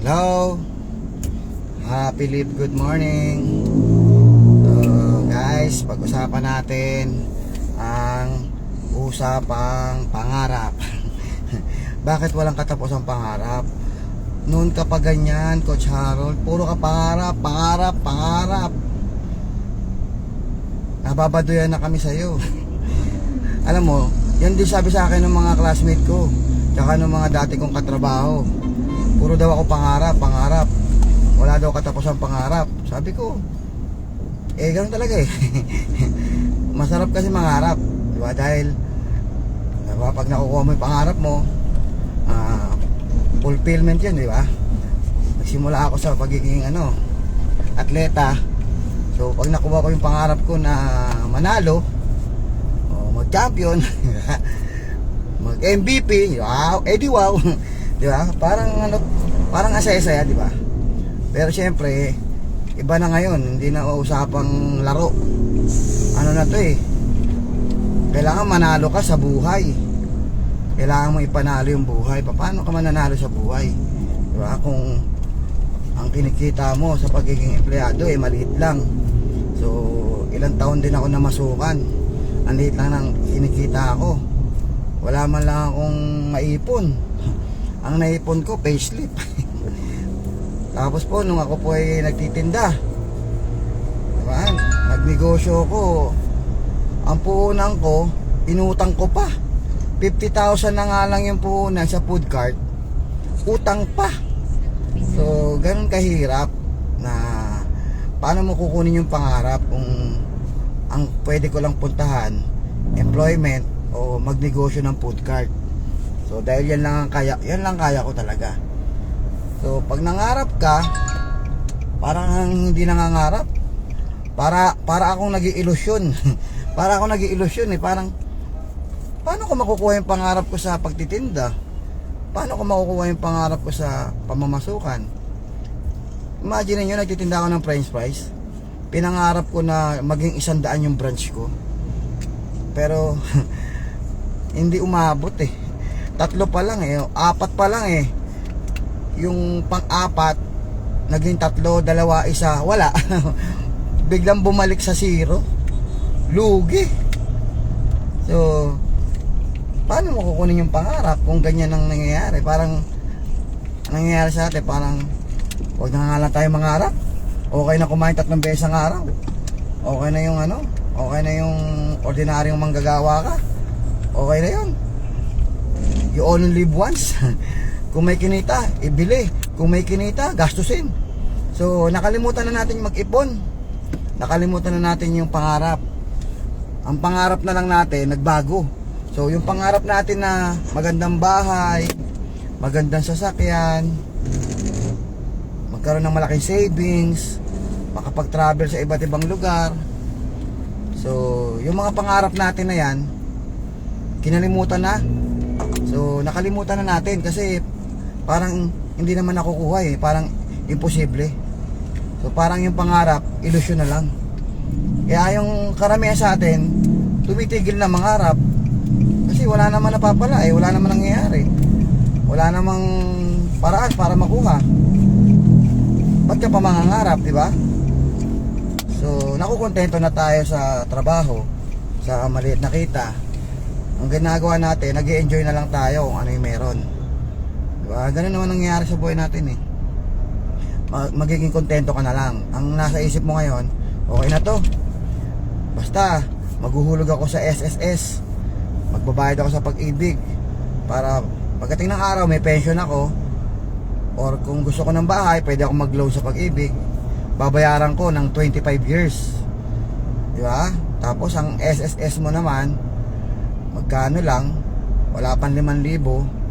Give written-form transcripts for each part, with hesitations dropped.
Hello, Philip, good morning. So guys, pag-usapan natin ang usapang pangarap. Bakit walang katapusang pangarap? Noon ka pa ganyan, Coach Harold, puro ka pangarap, pangarap, pangarap. Nababaduyan na kami sa'yo. Alam mo, yan din sabi sa akin ng mga classmate ko, tsaka ng mga dati kong katrabaho. Puro daw ako pangarap, pangarap. Wala daw katapusang pangarap. Sabi ko, ganun talaga eh. Masarap kasi mangarap, diba? Dahil pag nakukuha mo yung pangarap mo, fulfillment yun, diba? Nagsimula ako sa pagiging atleta. So pag nakuha ko yung pangarap ko na manalo, mag-champion, mag-MVP, wow, di wow. Diba? Parang asaya-saya, diba? Pero syempre, iba na ngayon, hindi na usapang laro. Ano na to eh? Kailangan manalo ka sa buhay. Kailangan mo ipanalo yung buhay. Paano ka mananalo sa buhay? Diba? Kung ang kinikita mo sa pagiging empleyado maliit lang. So, ilang taon din ako namasukan. Ang liit lang ng kinikita ako. Wala man lang akong maipon. Ang naipon ko, payslip. Tapos po, nung ako po ay nagtitinda, diba? Nagnegosyo ko. Ang puhunan ko, inutang ko pa. 50,000 na nga lang yung puhunan sa food cart. Utang pa. So, ganun kahirap na paano mo kukunin yung pangarap kung ang pwede ko lang puntahan, employment o magnegosyo ng food cart. So dahil yan lang kaya ko talaga. So pag nangarap ka, parang hindi nangangarap. Para akong nag-iilusyon. Para akong nag-iilusyon parang paano ko makukuha yung pangarap ko sa pagtitinda? Paano ko makukuha yung pangarap ko sa pamamasukan? Imagine niyo, nagtitinda ako ng french fries. Pinangarap ko na maging 100 yung branch ko. Pero hindi umabot eh. 3 pa lang 4 pa lang Yung pang-4 naging 3, 2, 1, wala. Biglang bumalik sa 0. Lugi. So paano mo kukunin yung pangarap kung ganyan ang nangyayari? Parang nangyayari sa atin, parang huwag na nga lang tayo mangarap. Okay na kumain 3 beses ang araw. Okay na yung okay na yung ordinaryong manggagawa ka. Okay na yun. You only live once. Kung may kinita, ibili. Kung may kinita, gastusin. So nakalimutan na natin yung mag-ipon. Nakalimutan na natin yung pangarap. Ang pangarap na lang natin nagbago. So yung pangarap natin na magandang bahay, magandang sasakyan, magkaroon ng malaking savings, makapag-travel sa iba't ibang lugar. So yung mga pangarap natin na yan, kinalimutan na. So nakalimutan na natin kasi parang hindi naman nakukuha parang imposible. So parang yung pangarap, ilusyon na lang. Kaya yung karamihan sa atin tumitigil na mangarap kasi wala naman napapala wala naman nangyayari. Wala namang paraan para makuha. Ba't ka pa mangangarap, di ba? So nakukontento na tayo sa trabaho, sa maliit na kita. Ang ginagawa natin, nag-i-enjoy na lang tayo kung ano yung meron. Diba? Ganun naman nangyayari sa buhay natin magiging kontento ka na lang. Ang nasa isip mo ngayon, okay na to. Basta, maghuhulog ako sa SSS. Magbabayad ako sa Pag-ibig. Para pagdating ng araw, may pension ako. Or kung gusto ko ng bahay, pwede ako mag-loan sa Pag-ibig. Babayaran ko ng 25 years. Diba? Tapos ang SSS mo naman, magkano lang, wala pang 5,000.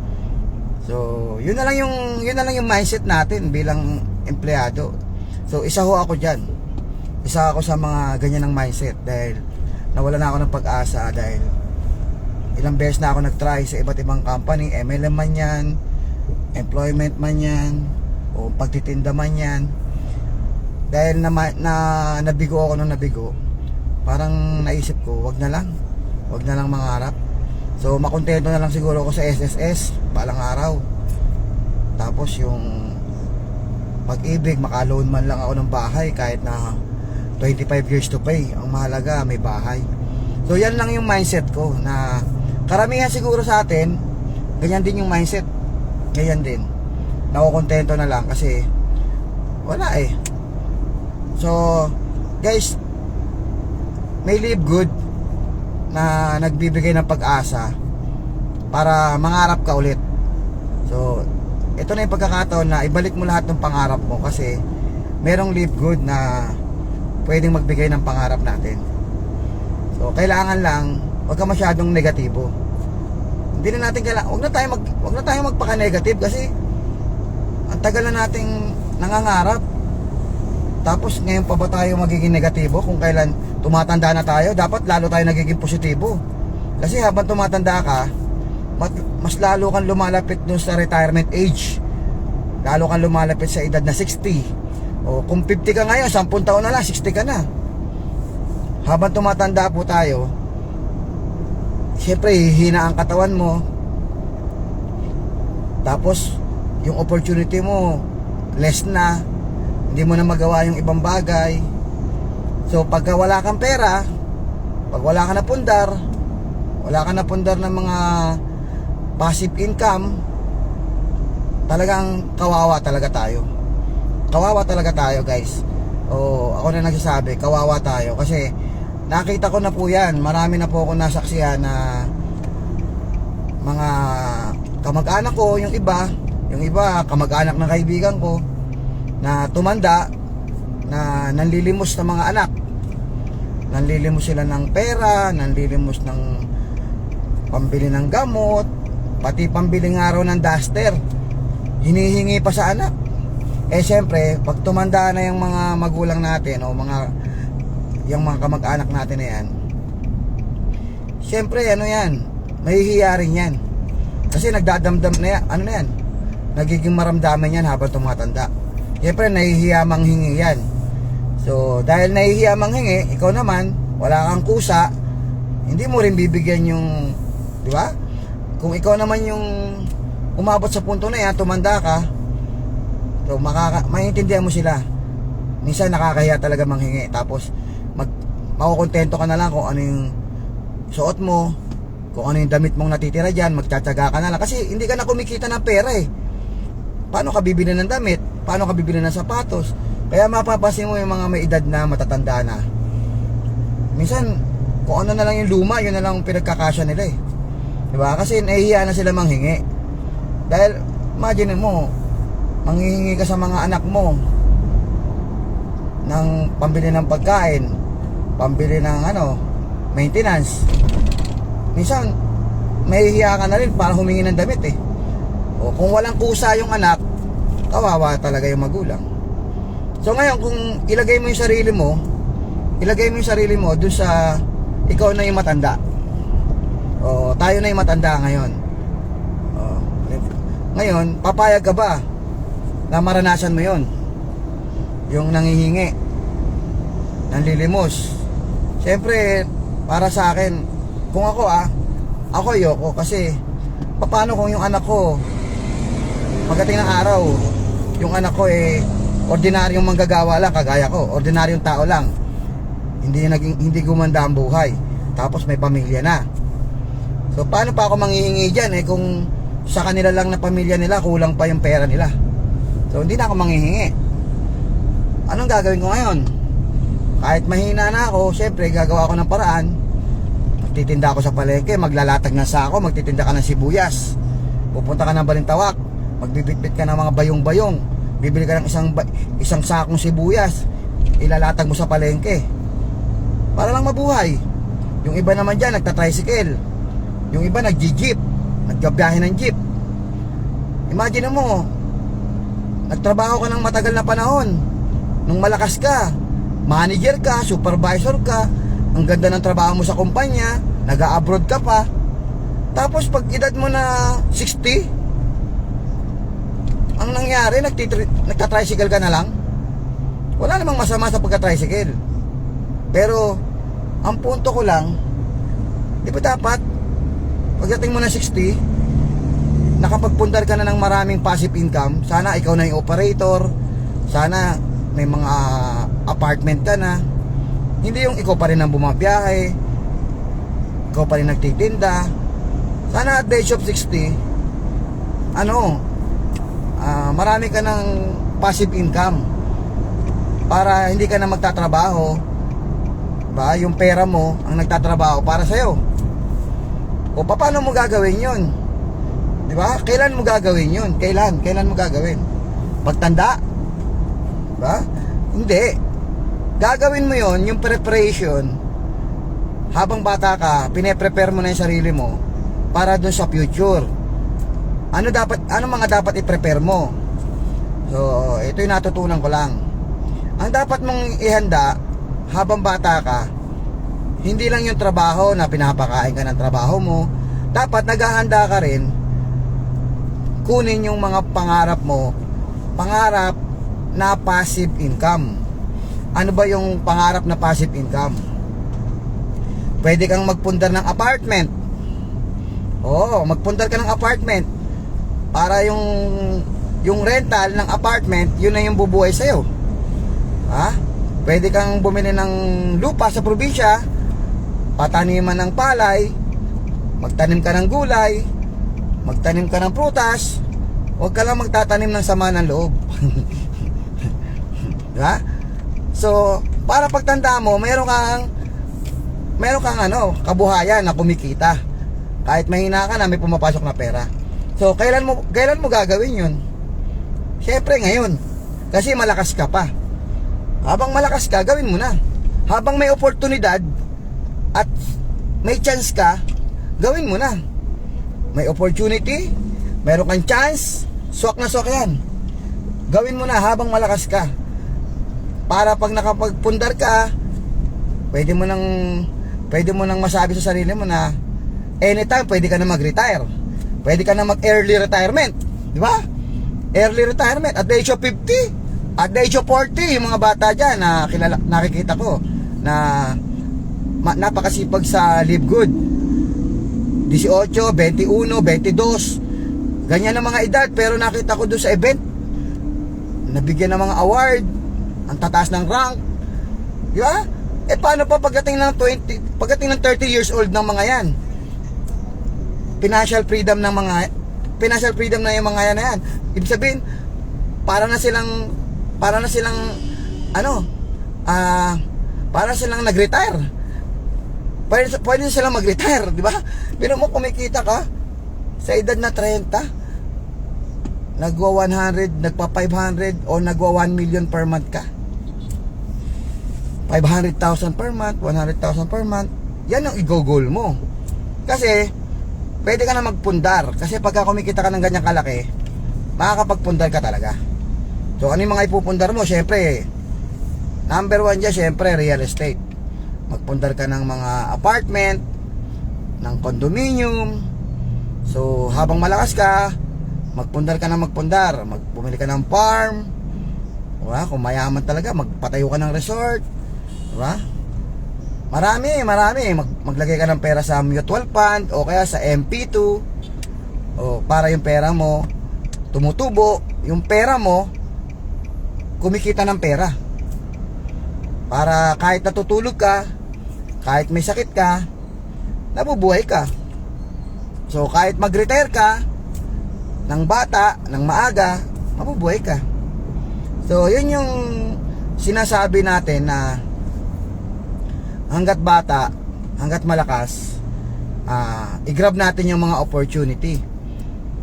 So yun na lang yung mindset natin bilang empleyado. So isa ako diyan. Isa ako sa mga ganyan ng mindset dahil nawala na ako ng pag-asa dahil ilang beses na ako nag-try sa iba't ibang company, MLM man yan, employment man yan, o pagtitinda man yan. Dahil nabigo ako nung nabigo, parang naisip ko, wag na lang mangarap. So makontento na lang siguro ako sa SSS balang araw. Tapos yung Pag-ibig, makaloan man lang ako ng bahay kahit na 25 years to pay. Ang mahalaga, may bahay. So yan lang yung mindset ko, na karamihan siguro sa atin, ganyan din yung mindset. Ganyan din. Nakukontento na lang kasi wala eh. So guys, may live good na nagbibigay ng pag-asa para mangarap ka ulit. So ito na yung pagkakataon na ibalik mo lahat ng pangarap mo, kasi merong live good na pwedeng magbigay ng pangarap natin. So kailangan lang wag ka masyadong negatibo. Hindi na natin kailangan, wag na tayo magpaka-negative, kasi ang tagal na nating nangangarap. Tapos ngayon pa ba tayo magiging negatibo? Kung kailan tumatanda na tayo, dapat lalo tayo nagiging positibo. Kasi habang tumatanda ka, mas lalo kang lumalapit dun sa retirement age. Lalo kang lumalapit sa edad na 60. O kung 50 ka ngayon, 10 taon na lang, 60 ka na. Habang tumatanda po tayo, syempre hihina ang katawan mo. Tapos yung opportunity mo less na, hindi mo na magawa yung ibang bagay. So pagka wala kang pera, pag wala ka na pundar ng mga passive income, talagang kawawa talaga tayo. Kawawa talaga tayo, guys. O ako na nagsasabi, kawawa tayo, kasi nakita ko na po yan. Marami na po ako nasaksihan na mga kamag-anak ko, yung iba kamag-anak ng kaibigan ko na tumanda, na nanlilimos ng mga anak. Nanlilimos sila ng pera, nanlilimos ng pambili ng gamot, pati pambiling araw ng duster, hinihingi pa sa anak. Eh syempre, pag tumanda na yung mga magulang natin o yung mga kamag-anak natin na yan, syempre ano yan, mahihiya rin yan. Kasi nagdadamdam na yan, ano na yan, nagiging maramdaman yan habang tumatanda. Syempre nahihiya manghingi yan. So dahil nahihiya manghingi, ikaw naman wala kang kusa, hindi mo rin bibigyan yung, di ba? Kung ikaw naman yung umabot sa punto na yan, tumanda ka, so maiintindihan mo sila. Minsan nakakahiya talaga manghingi, tapos makukontento ka na lang kung ano yung suot mo, kung ano yung damit mong natitira dyan, magtsatsaga ka na lang, kasi hindi ka na kumikita ng pera eh. Paano ka bibili ng damit? Paano ka bibili ng sapatos? Kaya mapapansin mo yung mga may edad na, matatanda na, minsan kung ano na lang yung luma, yun na lang pinagkakasya nila eh, diba? Kasi nahihiya na sila manghingi. Dahil imagine mo, manghihingi ka sa mga anak mo ng pambili ng pagkain, pambili ng maintenance. Minsan mahihiya ka na rin para humingi ng damit eh. O kung walang kusa yung anak, kawawa talaga yung magulang. So ngayon, kung ilagay mo yung sarili mo doon sa ikaw na yung matanda, o tayo na yung matanda ngayon, ngayon papayag ka ba na maranasan mo yon, yung nangihingi, nanlilimos? Siyempre para sa akin, kung ako ayoko, kasi paano kung yung anak ko pagdating ng araw, yung anak ko ordinaryong manggagawa lang kagaya ko, ordinaryong tao lang, hindi gumanda ang buhay, tapos may pamilya na. So paano pa ako manghihingi dyan kung sa kanila lang na pamilya nila kulang pa yung pera nila? So hindi na ako manghihingi. Anong gagawin ko ngayon? Kahit mahina na ako, syempre gagawa ako ng paraan. Magtitinda ako sa palengke, maglalatag ng sako, magtitinda ka ng sibuyas, pupunta ka ng Balintawak, magbibitbit ka ng mga bayong-bayong, bibili ka ng isang sakong sibuyas, ilalatag mo sa palengke para lang mabuhay. Yung iba naman dyan nagta-tricycle, yung iba nag-jeep, naggabiyahe ng jeep. Imagine mo, nagtrabaho ka ng matagal na panahon, nung malakas ka, manager ka, supervisor ka, ang ganda ng trabaho mo sa kumpanya, nag-a-abroad ka pa, tapos pag edad mo na 60, ang nangyari, nagta-tricycle ka na lang. Wala namang masama sa pagka-tricycle, pero ang punto ko lang, di ba dapat pagdating mo na 60, nakapagpundar ka na ng maraming passive income? Sana ikaw na yung operator, Sana may mga apartment ka na. Hindi yung ikaw pa rin ang bumabiyahe, ikaw pa rin nagtitinda. Sana at the age of 60, marami ka ng passive income para hindi ka na magtatrabaho, ba? Yung pera mo ang nagtatrabaho para sa'yo. O paano mo gagawin yun? Di ba? Kailan mo gagawin yun? Kailan mo gagawin? Pagtanda? Ba? Hindi. Gagawin mo yon, yung preparation. Habang bata ka, pine-prepare mo na yung sarili mo para dun sa future. Ano mga dapat i-prepare mo? So, ito yung natutunan ko lang. Ang dapat mong ihanda habang bata ka, hindi lang yung trabaho na pinapakain ka ng trabaho mo. Dapat naghahanda ka rin kunin yung mga pangarap mo, pangarap na passive income. Ano ba yung pangarap na passive income? Pwede kang magpundar ng apartment. Oo, magpundar ka ng apartment para yung rental ng apartment, yun na yung bubuhay sa'yo. Ha? Pwede kang bumili ng lupa sa probinsya, pataniman ng palay, magtanim ka ng gulay, magtanim ka ng prutas. Huwag ka lang magtatanim ng sama ng loob. Diba? So, para pagtanda mo, meron kang kabuhayan na kumikita. Kahit mahina ka na, may pumapasok na pera. So, kailan mo gagawin yun? Siyempre ngayon. Kasi malakas ka pa. Habang malakas ka, gawin mo na. Habang may oportunidad at may chance ka, gawin mo na. May opportunity, meron kang chance, swak na swak yan. Gawin mo na habang malakas ka. Para pag nakapagpundar ka, pwede mo nang masabi sa sarili mo na anytime pwede ka na mag-retire. Pwede ka na mag-early retirement. Di ba? Early retirement at the age of 50. At the age of 40, yung mga bata dyan na nakikita ko na napakasipag sa Live Good. 18, 21, 22. Ganyan ang mga edad, pero nakita ko doon sa event, nabigyan ng mga award, ang tataas ng rank. Di ba? Paano pa pagdating ng 30 years old ng mga yan? Financial freedom na yung mga yan na yan. Ibig sabihin, para na silang nag-retire. Pwede silang mag-retire, di ba? Pero mo kumikita ka sa edad na 30, nagwa 100, nagpa 500 o nagwa 1 million per month ka. 500,000 per month, 100,000 per month. Yan ang i-goal mo. Kasi pwede ka na magpundar. Kasi pagka kumikita ka ng ganyang kalaki, makakapagpundar ka talaga. So ano yung mga ipupundar mo? Siyempre, number 1 dyan, siyempre real estate. Magpundar ka ng mga apartment, ng condominium. So habang malakas ka, magpundar ka ng magpundar. Bumili ka ng farm. Diba? Kung mayaman talaga, magpatayo ka ng resort. Diba? Marami. Maglagay ka ng pera sa mutual fund o kaya sa MP2. O para yung pera mo tumutubo, yung pera mo kumikita ng pera. Para kahit natutulog ka, kahit may sakit ka, nabubuhay ka. So kahit mag-retire ka ng bata, ng maaga, mabubuhay ka. So yun yung sinasabi natin na hanggat bata, hanggat malakas, i-grab natin yung mga opportunity.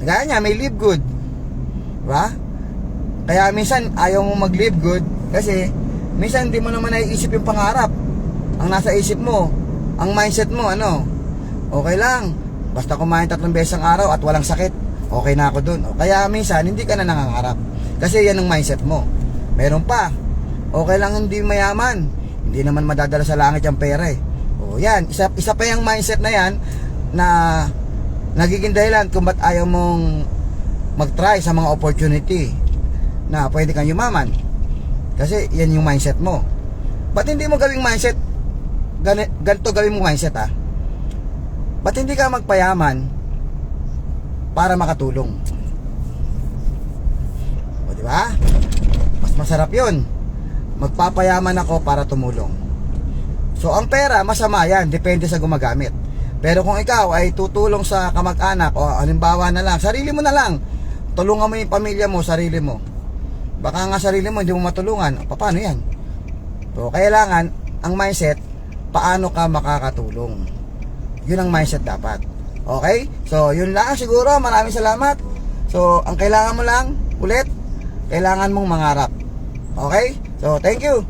Gaya niya, may Live Good, diba? Kaya minsan ayaw mo mag-live good kasi minsan hindi mo naman naiisip yung pangarap. Ang nasa isip mo, ang mindset mo, okay lang, basta kumain 3 beses ang araw at walang sakit, okay na ako dun. Kaya minsan hindi ka na nangangarap kasi yan ang mindset mo. Meron pa, okay lang hindi mayaman, hindi naman madadala sa langit yung pera. Yan, isa pa yung mindset na yan na nagiging dahilan kung ba't ayaw mong mag-try sa mga opportunity na pwede kang yumaman. Kasi yan yung mindset mo. Ba't hindi mo gawing mindset ganito gawin mo mindset Ba't hindi ka magpayaman para makatulong? O diba? masarap yun. Magpapayaman ako para tumulong. So ang pera, masama yan, depende sa gumagamit. Pero kung ikaw ay tutulong sa kamag-anak, o halimbawa na lang, sarili mo na lang, tulungan mo yung pamilya mo, sarili mo. Baka nga sarili mo hindi mo matulungan, paano yan? So kailangan, ang mindset, paano ka makakatulong. Yun ang mindset dapat. Okay? So yun lang siguro, maraming salamat. So ang kailangan mo lang, ulit, kailangan mong mangarap. Okay? So thank you.